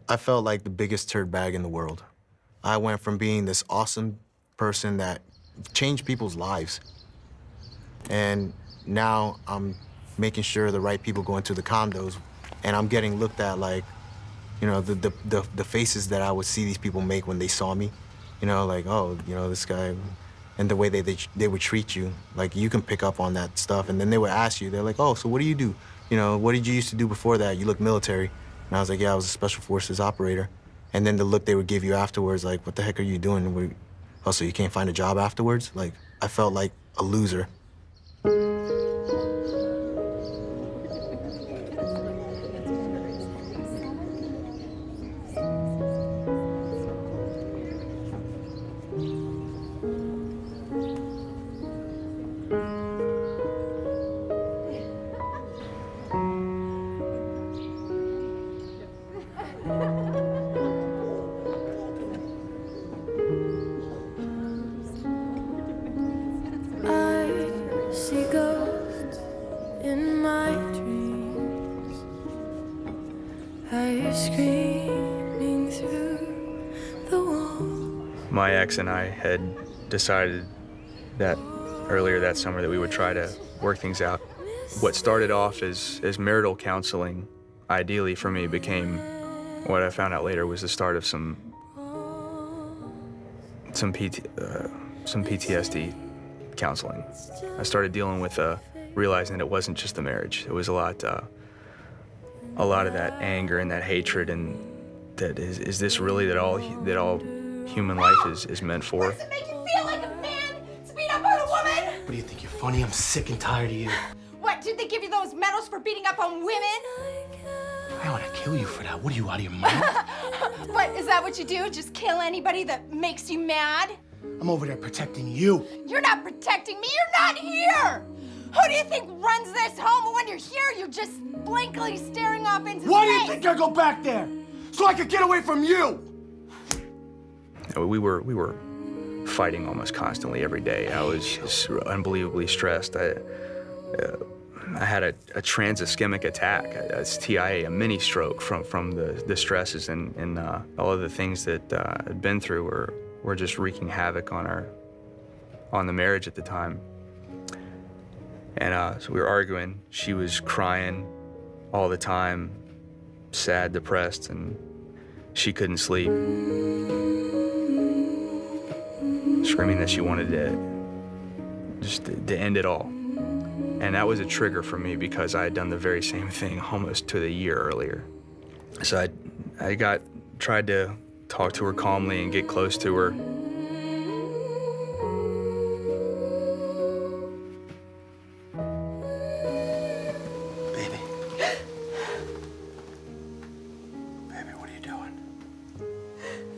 I felt like the biggest turd bag in the world. I went from being this awesome person that changed people's lives, and now I'm making sure the right people go into the condos, and I'm getting looked at like, you know, the faces that I would see these people make when they saw me, you know, like, oh, you know, this guy, and the way they would treat you, like you can pick up on that stuff, and then they would ask you, they're like, oh, so what do you do? You know, what did you used to do before that? You look military. And I was like, yeah, I was a special forces operator. And then the look they would give you afterwards, like, what the heck are you doing? Oh, so you can't find a job afterwards? Like, I felt like a loser. My ex and I had decided that earlier that summer that we would try to work things out. What started off as marital counseling, ideally for me, became what I found out later was the start of some PTSD counseling. I started dealing with realizing that it wasn't just the marriage. It was a lot of that anger and that hatred, and that is this really that all human life is meant for? Does it make you feel like a man to beat up on a woman? What do you think, you're funny? I'm sick and tired of you. What, did they give you those medals for beating up on women? I want to kill you for that. What are you, out of your mind? What, is that what you do? Just kill anybody that makes you mad? I'm over there protecting you. You're not protecting me, you're not here! Who do you think runs this home? And when you're here, you're just blankly staring off into space. Why do you think I go back there? So I could get away from you! We were fighting almost constantly every day. I was unbelievably stressed. I had a trans-ischemic attack, a TIA, a mini stroke from the stresses and all of the things that I'd been through were just wreaking havoc on the marriage at the time. And so we were arguing. She was crying all the time, sad, depressed, and she couldn't sleep. Screaming that she wanted to end it all. And that was a trigger for me because I had done the very same thing almost to the year earlier. So I tried to talk to her calmly and get close to her. Baby. Baby, what are you doing?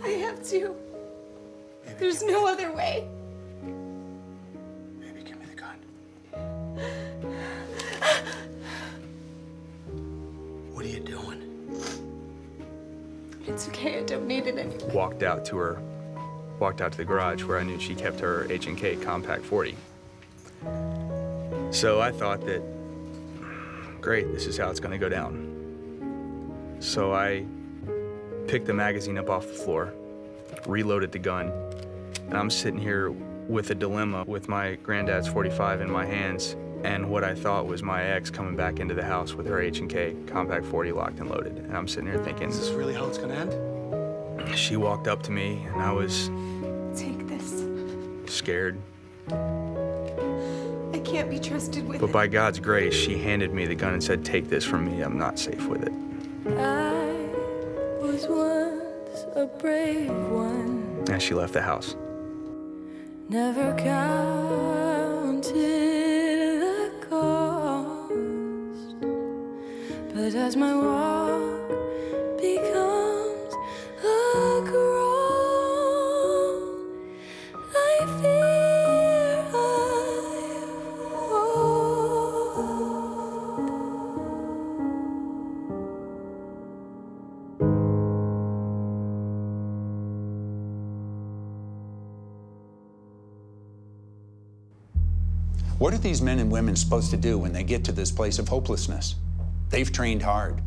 I have to. There's no other way. Baby, give me the gun. What are you doing? It's okay, I don't need it anymore. Walked out to the garage where I knew she kept her H&K Compact 40. So I thought that, great, this is how it's gonna go down. So I picked the magazine up off the floor, reloaded the gun, and I'm sitting here with a dilemma with my granddad's .45 in my hands and what I thought was my ex coming back into the house with her H&K Compact 40 locked and loaded. And I'm sitting here thinking, Is this really how it's gonna end? She walked up to me and I was... Take this. Scared. I can't be trusted with But it. by God's grace, she handed me the gun and said, take this from me, I'm not safe with it. I was once a brave one. And she left the house. Never counted the cost, but as my walk becomes a crawl, I fear I've What are these men and women supposed to do when they get to this place of hopelessness? They've trained hard.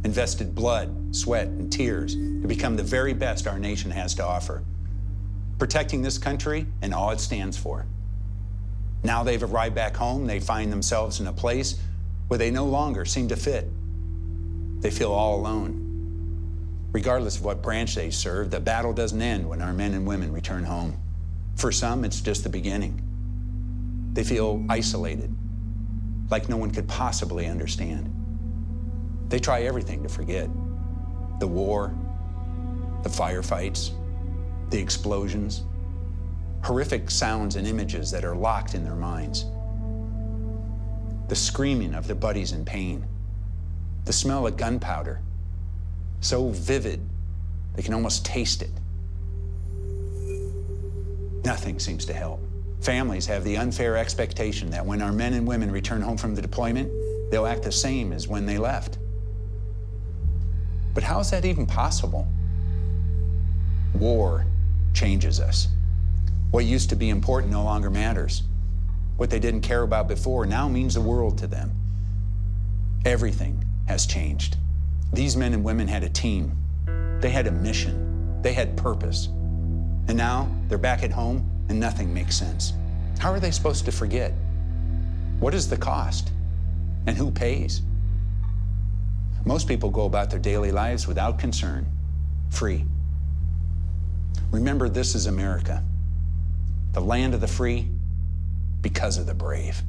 invested blood, sweat, and tears to become the very best our nation has to offer, protecting this country and all it stands for. Now they've arrived back home, they find themselves in a place where they no longer seem to fit. They feel all alone. Regardless of what branch they serve, the battle doesn't end when our men and women return home. For some, it's just the beginning. They feel isolated, like no one could possibly understand. They try everything to forget. The war, the firefights, the explosions, horrific sounds and images that are locked in their minds. The screaming of their buddies in pain, the smell of gunpowder, so vivid they can almost taste it. Nothing seems to help. Families have the unfair expectation that when our men and women return home from the deployment, they'll act the same as when they left. But how is that even possible? War changes us. What used to be important no longer matters. What they didn't care about before now means the world to them. Everything has changed. These men and women had a team. They had a mission. They had purpose. And now they're back at home and nothing makes sense. How are they supposed to forget? What is the cost? And who pays? Most people go about their daily lives without concern, free. Remember, this is America, the land of the free because of the brave.